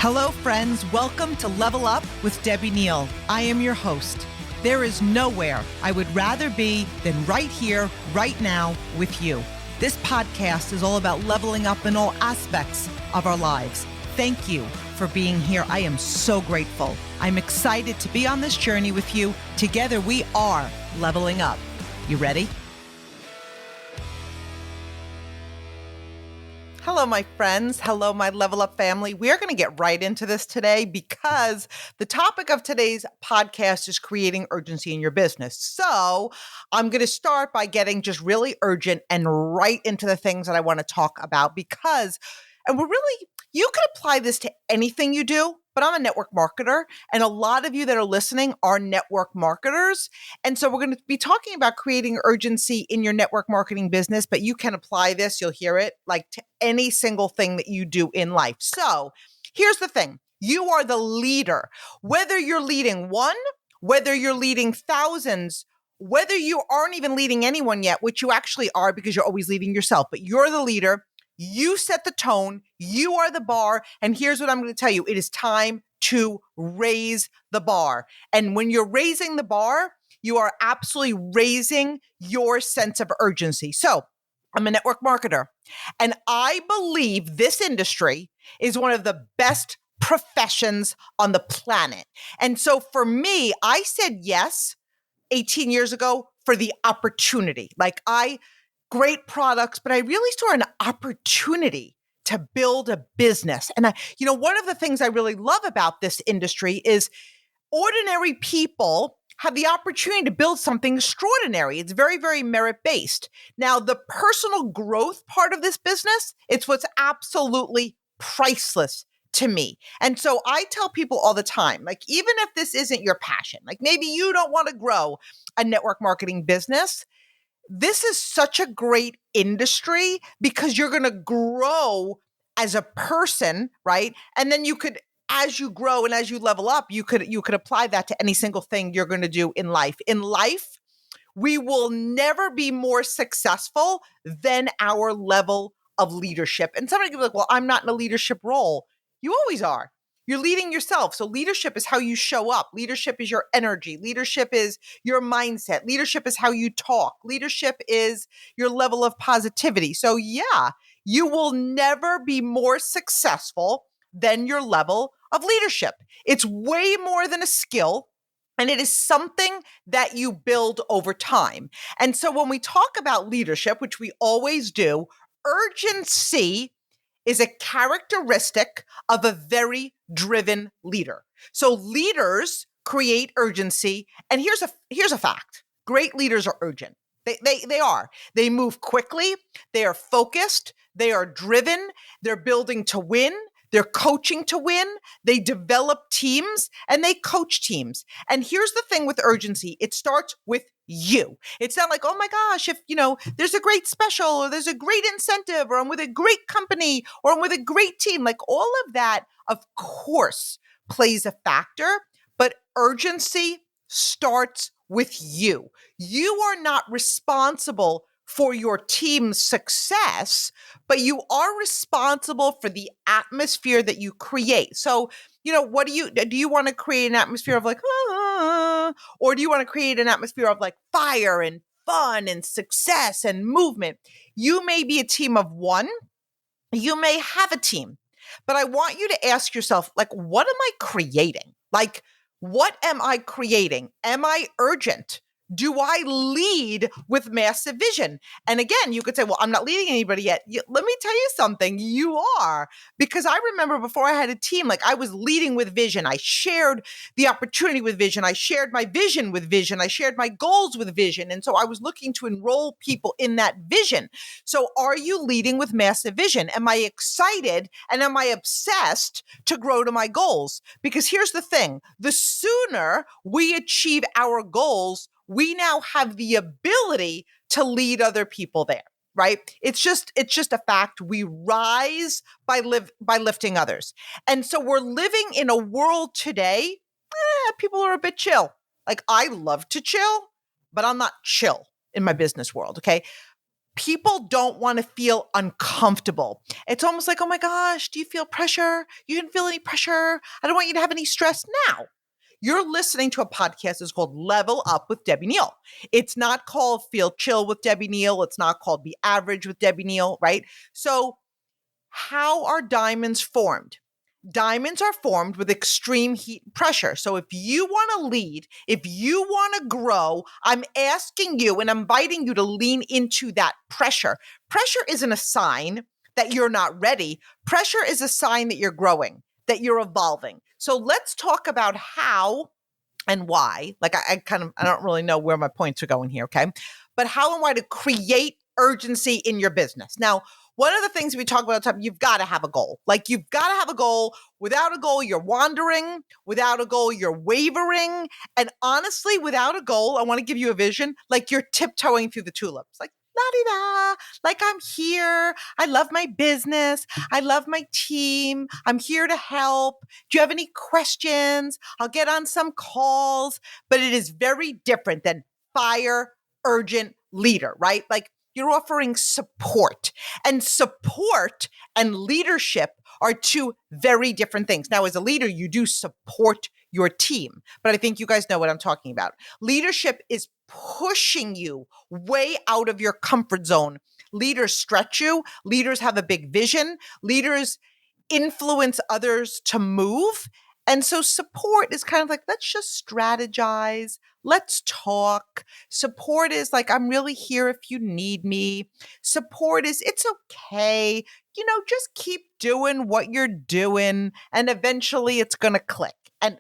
Hello, friends. Welcome to Level Up with Debbie Neal. I am your host. There is nowhere I would rather be than right here, right now with you. This podcast is all about leveling up in all aspects of our lives. Thank you for being here. I am so grateful. I'm excited to be on this journey with you. Together, we are leveling up. You ready? Hello, my friends. Hello, my Level Up family. We are going to get right into this today because the topic of today's podcast is creating urgency in your business. So I'm going to start by getting just really urgent and right into the things that I want to talk about you could apply this to anything you do, but I'm a network marketer, and a lot of you that are listening are network marketers. And so we're going to be talking about creating urgency in your network marketing business, but you can apply this, you'll hear it, like to any single thing that you do in life. So here's the thing. You are the leader. Whether you're leading one, whether you're leading thousands, whether you aren't even leading anyone yet, which you actually are because you're always leading yourself, but you're the leader. You set the tone, you are the bar, and here's what I'm going to tell you. It is time to raise the bar. And when you're raising the bar, you are absolutely raising your sense of urgency. So I'm a network marketer, and I believe this industry is one of the best professions on the planet. And so for me, I said yes 18 years ago for the opportunity. Great products, but I really saw an opportunity to build a business. And one of the things I really love about this industry is ordinary people have the opportunity to build something extraordinary. It's very, very merit-based. Now, the personal growth part of this business, it's what's absolutely priceless to me. And so I tell people all the time, even if this isn't your passion, maybe you don't want to grow a network marketing business, this is such a great industry because you're going to grow as a person, right? And then you could, as you grow and as you level up, you could apply that to any single thing you're going to do in life. In life, we will never be more successful than our level of leadership. And somebody could be like, well, I'm not in a leadership role. You always are. You're leading yourself. So leadership is how you show up. Leadership is your energy. Leadership is your mindset. Leadership is how you talk. Leadership is your level of positivity. So yeah, you will never be more successful than your level of leadership. It's way more than a skill, and it is something that you build over time. And so when we talk about leadership, which we always do, urgency is a characteristic of a very driven leader. So leaders create urgency. And here's a fact. Great leaders are urgent. They are. They move quickly. They are focused. They are driven. They're building to win. They're coaching to win. They develop teams and they coach teams. And here's the thing with urgency. It starts with you. It's not like, oh my gosh, if, there's a great special or there's a great incentive or I'm with a great company or I'm with a great team. All of that, of course, plays a factor, but urgency starts with you. You are not responsible for your team's success, but you are responsible for the atmosphere that you create. So, what do you want to create an atmosphere of or do you want to create an atmosphere of fire and fun and success and movement? You may be a team of one. You may have a team, but I want you to ask yourself, what am I creating? What am I creating? Am I urgent? Do I lead with massive vision? And again, you could say, well, I'm not leading anybody yet. Let me tell you something. You are. Because I remember before I had a team, I was leading with vision. I shared the opportunity with vision. I shared my vision with vision. I shared my goals with vision. And so I was looking to enroll people in that vision. So are you leading with massive vision? Am I excited and am I obsessed to grow to my goals? Because here's the thing. The sooner we achieve our goals, we now have the ability to lead other people there, right? It's just a fact. We rise by lifting others. And so we're living in a world today, people are a bit chill. I love to chill, but I'm not chill in my business world, okay? people don't want to feel uncomfortable. It's almost like, oh my gosh, do you feel pressure? You didn't feel any pressure. I don't want you to have any stress now. You're listening to a podcast that's called Level Up with Debbie Neal. It's not called Feel Chill with Debbie Neal. It's not called Be Average with Debbie Neal, right? So how are diamonds formed? Diamonds are formed with extreme heat and pressure. So if you want to lead, if you want to grow, I'm asking you and inviting you to lean into that pressure. Pressure isn't a sign that you're not ready. Pressure is a sign that you're growing, that you're evolving. So let's talk about how and why. Like I don't really know where my points are going here, okay? But how and why to create urgency in your business. Now, one of the things we talk about all the time, you've got to have a goal. Like you've got to have a goal. Without a goal, you're wandering. Without a goal, you're wavering. And honestly, without a goal, I want to give you a vision, like you're tiptoeing through the tulips. Like, la-di-da, like I'm here. I love my business. I love my team. I'm here to help. Do you have any questions? I'll get on some calls. But it is very different than fire, urgent leader, right? Like you're offering support, and support and leadership are two very different things. Now, as a leader, you do support your team, but I think you guys know what I'm talking about. Leadership is pushing you way out of your comfort zone. Leaders stretch you. Leaders have a big vision. Leaders influence others to move. And so support is kind of like, let's just strategize. Let's talk. Support is like, I'm really here if you need me. Support is, it's okay. Just keep doing what you're doing and eventually it's going to click. And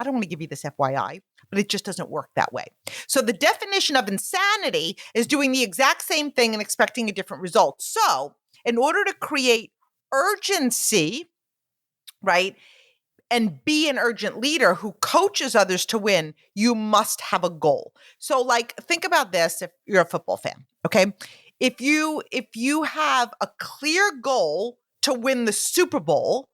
I don't want to give you this FYI, but it just doesn't work that way. So the definition of insanity is doing the exact same thing and expecting a different result. So in order to create urgency, right, and be an urgent leader who coaches others to win, you must have a goal. So like, think about this if you're a football fan, okay? If you have a clear goal to win the Super Bowl,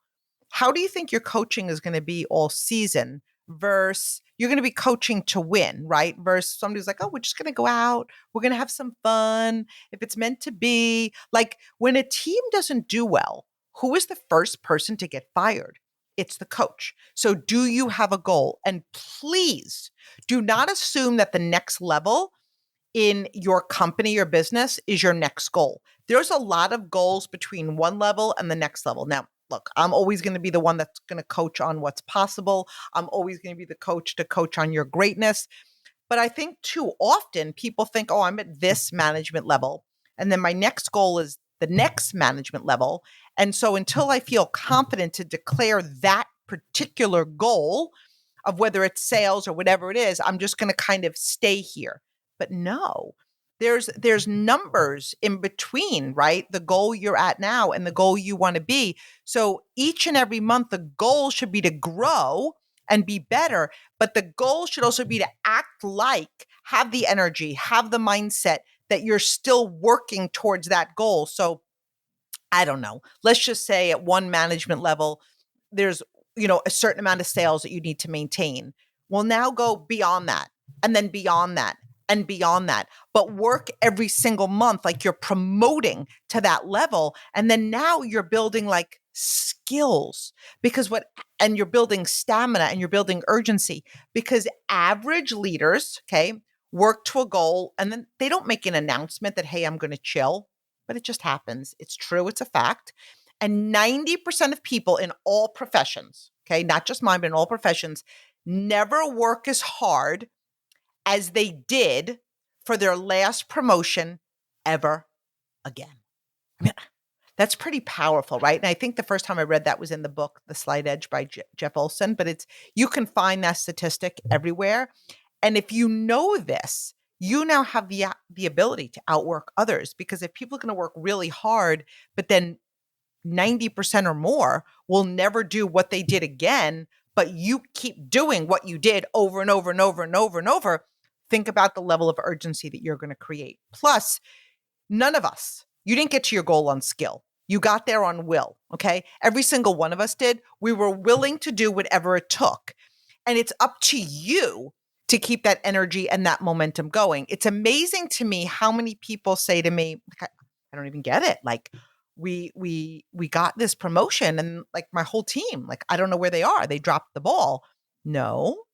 how do you think your coaching is going to be all season versus you're going to be coaching to win, right? Versus somebody's like, oh, we're just going to go out. We're going to have some fun. If it's meant to be. Like when a team doesn't do well, who is the first person to get fired? It's the coach. So do you have a goal? And please do not assume that the next level in your company or business is your next goal. There's a lot of goals between one level and the next level. Now, look, I'm always going to be the one that's going to coach on what's possible. I'm always going to be the coach to coach on your greatness. But I think too often people think, oh, I'm at this management level. And then my next goal is the next management level. And so until I feel confident to declare that particular goal of whether it's sales or whatever it is, I'm just going to kind of stay here. But no, there's numbers in between, right? The goal you're at now and the goal you want to be. So each and every month, the goal should be to grow and be better. But the goal should also be to act like, have the energy, have the mindset that you're still working towards that goal. So I don't know. Let's just say at one management level, there's, a certain amount of sales that you need to maintain. Well, now go beyond that and then beyond that and beyond that, but work every single month like you're promoting to that level. And then now you're building like skills and you're building stamina and you're building urgency because average leaders, okay, work to a goal and then they don't make an announcement that, hey, I'm going to chill, but it just happens. It's true. It's a fact. And 90% of people in all professions, okay, not just mine, but in all professions, never work as hard as they did for their last promotion ever again. I mean, that's pretty powerful, right? And I think the first time I read that was in the book, The Slight Edge by Jeff Olson, but you can find that statistic everywhere. And if you know this, you now have the ability to outwork others because if people are going to work really hard, but then 90% or more will never do what they did again, but you keep doing what you did over and over and over and over and over, think about the level of urgency that you're going to create. Plus, none of us, you didn't get to your goal on skill. You got there on will, okay? Every single one of us did. We were willing to do whatever it took. And it's up to you to keep that energy and that momentum going. It's amazing to me how many people say to me, like, I don't even get it. Like, we got this promotion and like my whole team, like, I don't know where they are. They dropped the ball. No,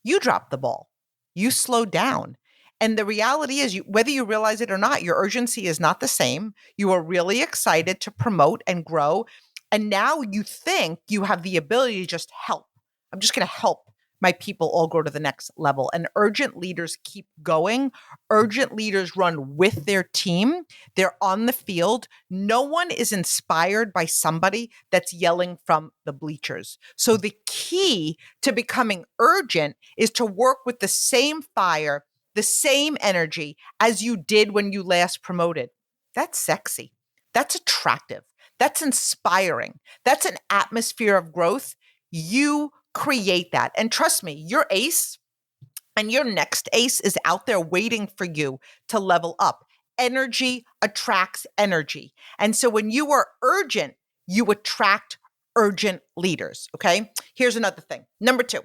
you dropped the ball. You slowed down. And the reality is, whether you realize it or not, your urgency is not the same. You are really excited to promote and grow. And now you think you have the ability to just help. I'm just going to help my people all go to the next level. And urgent leaders keep going. Urgent leaders run with their team. They're on the field. No one is inspired by somebody that's yelling from the bleachers. So the key to becoming urgent is to work with the same fire, the same energy as you did when you last promoted. That's sexy. That's attractive. That's inspiring. That's an atmosphere of growth. You create that. And trust me, your ace and your next ace is out there waiting for you to level up. Energy attracts energy. And so when you are urgent, you attract urgent leaders. Okay. Here's another thing. Number 2,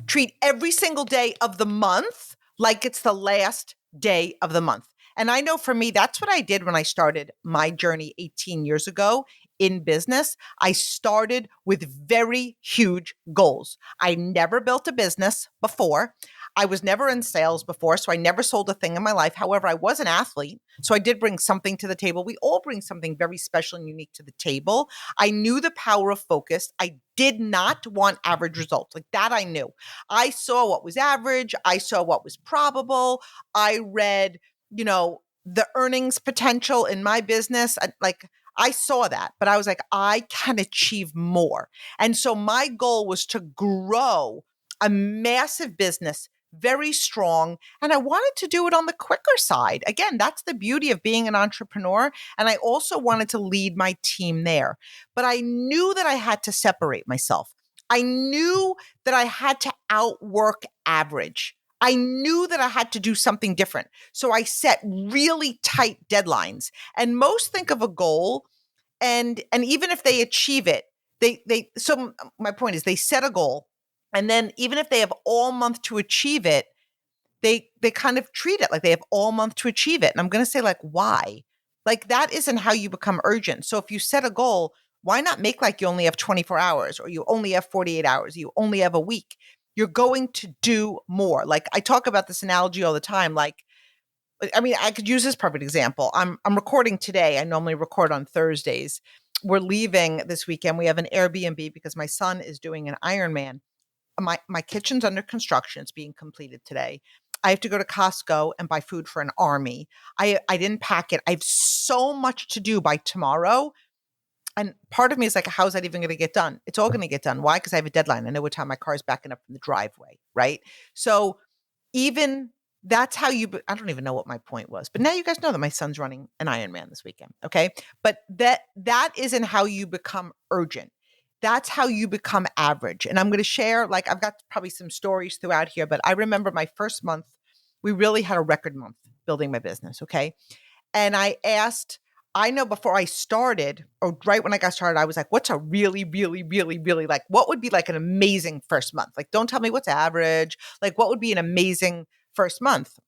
treat every single day of the month like it's the last day of the month. And I know for me, that's what I did when I started my journey 18 years ago in business. I started with very huge goals. I never built a business before. I was never in sales before, so I never sold a thing in my life. However, I was an athlete, so I did bring something to the table. We all bring something very special and unique to the table. I knew the power of focus. I did not want average results. Like that I knew. I saw what was average. I saw what was probable. I read, the earnings potential in my business. I saw that, but I was like, I can achieve more. And so my goal was to grow a massive business, very strong. And I wanted to do it on the quicker side. Again, that's the beauty of being an entrepreneur. And I also wanted to lead my team there. But I knew that I had to separate myself. I knew that I had to outwork average. I knew that I had to do something different. So I set really tight deadlines. And most think of a goal, and even if they achieve it, so my point is they set a goal, and then even if they have all month to achieve it, they kind of treat it like they have all month to achieve it. And I'm going to say, like, why? Like, that isn't how you become urgent. So if you set a goal, why not make like you only have 24 hours or you only have 48 hours, you only have a week? You're going to do more. Like, I talk about this analogy all the time. Like, I mean, I could use this perfect example. I'm recording today. I normally record on Thursdays. We're leaving this weekend. We have an Airbnb because my son is doing an Ironman. My kitchen's under construction. It's being completed today. I have to go to Costco and buy food for an army. I didn't pack it. I have so much to do by tomorrow. And part of me is like, how's that even going to get done? It's all going to get done. Why? Because I have a deadline. I know what time my car is backing up from the driveway, right? So even that's how I don't even know what my point was, but now you guys know that my son's running an Ironman this weekend. Okay. But that isn't how you become urgent. That's how you become average. And I'm going to share, like, I've got probably some stories throughout here, but I remember my first month, we really had a record month building my business. Okay. And I know before I started, or right when I got started, I was like, what's a really, really, really, really, like, what would be like an amazing first month? Like, don't tell me what's average. Like, what would be an amazing first month?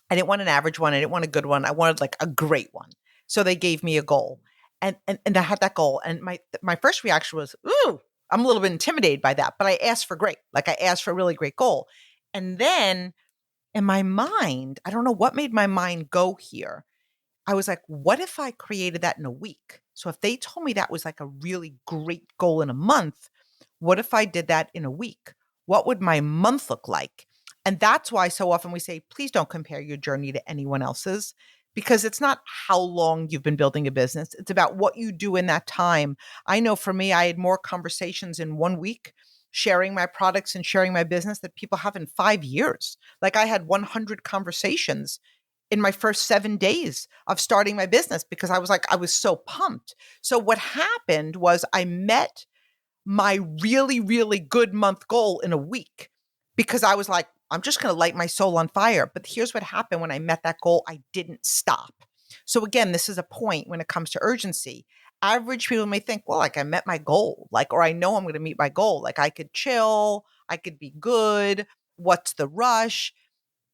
I didn't want an average one. I didn't want a good one. I wanted like a great one. So they gave me a goal, and I had that goal. And my first reaction was, ooh, I'm a little bit intimidated by that, but I asked for great. Like, I asked for a really great goal. And then in my mind, I don't know what made my mind go here. I was like, what if I created that in a week? So if they told me that was like a really great goal in a month, what if I did that in a week? What would my month look like? And that's why so often we say, please don't compare your journey to anyone else's, because it's not how long you've been building a business. It's about what you do in that time. I know for me, I had more conversations in 1 week sharing my products and sharing my business that people have in 5 years. Like, I had 100 conversations in my first 7 days of starting my business because I was so pumped. So what happened was I met my really, really good month goal in a week because I was like, I'm just going to light my soul on fire. But here's what happened when I met that goal. I didn't stop. So again, this is a point when it comes to urgency. Average people may think, well, like, I met my goal, like, or I know I'm going to meet my goal. Like, I could chill, I could be good. What's the rush?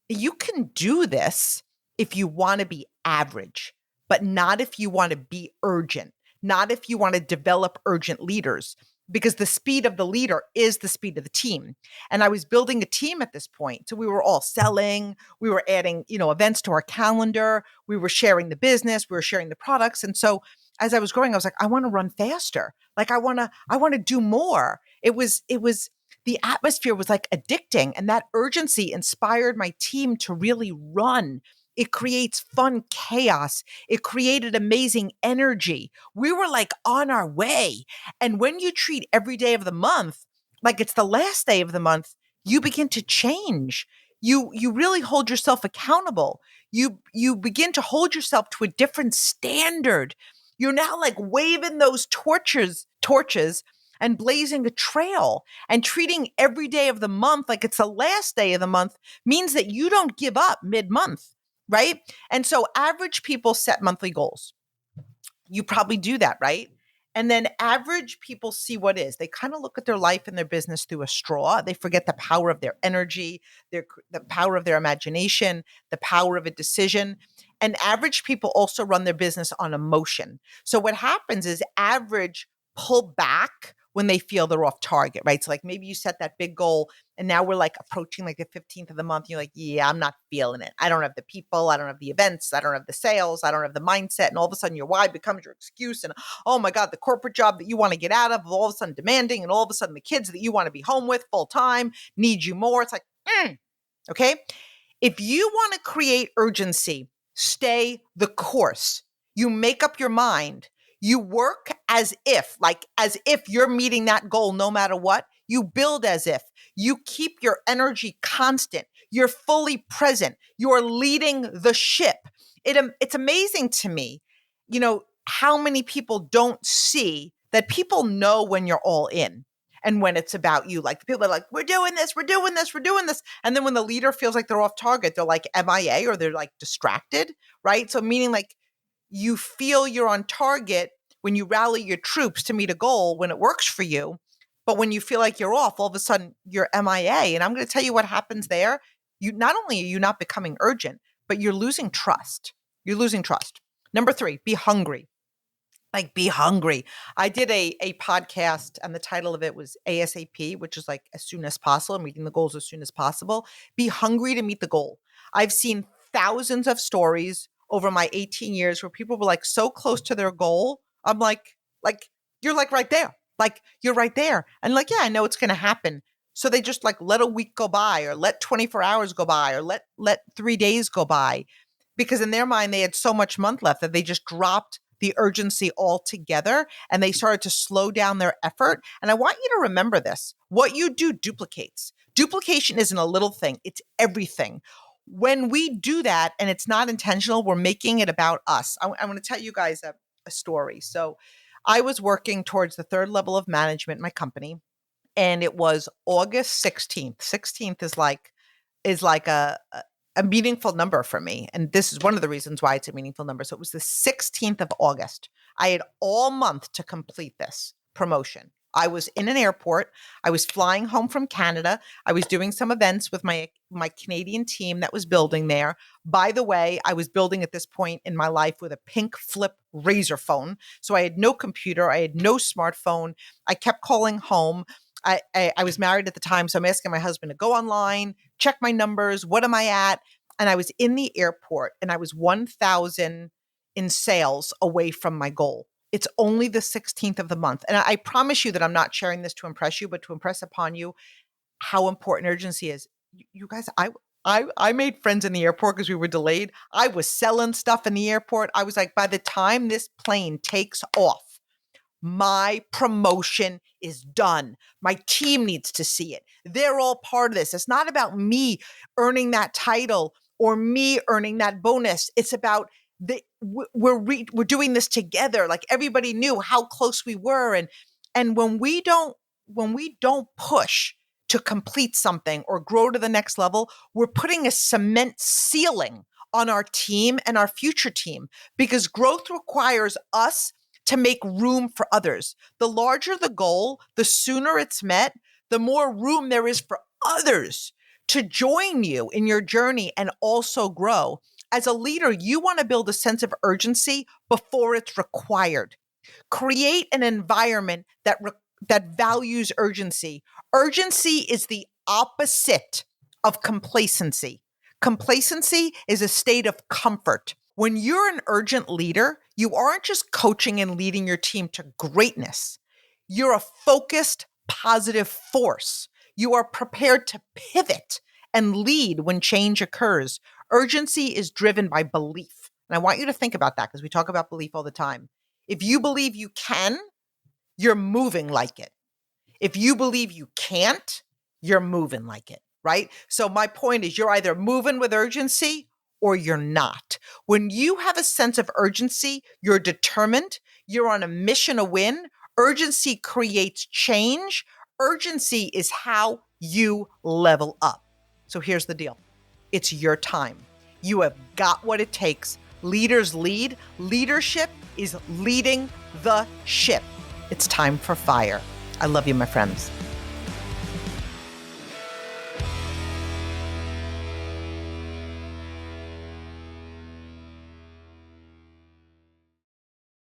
You can do this if you want to be average, but not if you want to be urgent, not if you want to develop urgent leaders, because the speed of the leader is the speed of the team. And I was building a team at this point. So we were all selling, we were adding, events to our calendar, we were sharing the business, we were sharing the products. And so as I was growing, I was like, I want to run faster. Like I want to do more. It was the atmosphere was like addicting, and that urgency inspired my team to really run. It creates fun chaos. It created amazing energy. We were like on our way. And when you treat every day of the month like it's the last day of the month, you begin to change. You really hold yourself accountable. You begin to hold yourself to a different standard. You're now like waving those torches and blazing a trail, and treating every day of the month like it's the last day of the month means that you don't give up mid-month, right? And so average people set monthly goals. You probably do that, right? And then average people see what is. They kind of look at their life and their business through a straw. They forget the power of their energy, the power of their imagination, the power of a decision. And average people also run their business on emotion. So what happens is average pull back when they feel they're off target, right? So like maybe you set that big goal and now we're like approaching like the 15th of the month. And you're like, yeah, I'm not feeling it. I don't have the people. I don't have the events. I don't have the sales. I don't have the mindset. And all of a sudden your why becomes your excuse. And oh my God, the corporate job that you want to get out of, all of a sudden demanding. And all of a sudden the kids that you want to be home with full time need you more. It's like, okay. If you want to create urgency, stay the course. You make up your mind. You work as if you're meeting that goal no matter what. You build as if. You keep your energy constant. You're fully present. You're leading the ship. It's amazing to me, how many people don't see that people know when you're all in and when it's about you. Like the people are like, we're doing this, we're doing this, we're doing this. And then when the leader feels like they're off target, they're like MIA or they're like distracted, right? So meaning like, you feel you're on target when you rally your troops to meet a goal when it works for you. But when you feel like you're off, all of a sudden you're MIA. And I'm going to tell you what happens there. You not only are you not becoming urgent, but you're losing trust. You're losing trust. Number 3, be hungry. Like be hungry. I did a podcast and the title of it was ASAP, which is like as soon as possible, meeting the goals as soon as possible. Be hungry to meet the goal. I've seen thousands of stories over my 18 years where people were like so close to their goal. I'm like, you're like right there. Like you're right there. And like, yeah, I know it's going to happen. So they just like let a week go by or let 24 hours go by or let 3 days go by, because in their mind, they had so much month left that they just dropped the urgency altogether and they started to slow down their effort. And I want you to remember this. What you do duplicates. Duplication isn't a little thing. It's everything. When we do that and it's not intentional, we're making it about us. I want to tell you guys a story. So I was working towards the 3rd level of management in my company, and it was August 16th. 16th is like a meaningful number for me. And this is one of the reasons why it's a meaningful number. So it was the 16th of August. I had all month to complete this promotion. I was in an airport. I was flying home from Canada. I was doing some events with my Canadian team that was building there. By the way, I was building at this point in my life with a pink flip razor phone. So I had no computer. I had no smartphone. I kept calling home. I was married at the time, so I'm asking my husband to go online, check my numbers. What am I at? And I was in the airport and I was 1,000 in sales away from my goal. It's only the 16th of the month. And I promise you that I'm not sharing this to impress you, but to impress upon you how important urgency is. You guys, I made friends in the airport because we were delayed. I was selling stuff in the airport. I was like, by the time this plane takes off, my promotion is done. My team needs to see it. They're all part of this. It's not about me earning that title or me earning that bonus. It's about we're doing this together. Like everybody knew how close we were. And when we don't push to complete something or grow to the next level, we're putting a cement ceiling on our team and our future team, because growth requires us to make room for others. The larger the goal, the sooner it's met, the more room there is for others to join you in your journey and also grow. As a leader, you want to build a sense of urgency before it's required. Create an environment that values urgency. Urgency is the opposite of complacency. Complacency is a state of comfort. When you're an urgent leader, you aren't just coaching and leading your team to greatness. You're a focused, positive force. You are prepared to pivot and lead when change occurs. Urgency is driven by belief. And I want you to think about that because we talk about belief all the time. If you believe you can, you're moving like it. If you believe you can't, you're moving like it, right? So my point is you're either moving with urgency or you're not. When you have a sense of urgency, you're determined, you're on a mission to win. Urgency creates change. Urgency is how you level up. So here's the deal. It's your time. You have got what it takes. Leaders lead. Leadership is leading the ship. It's time for fire. I love you, my friends.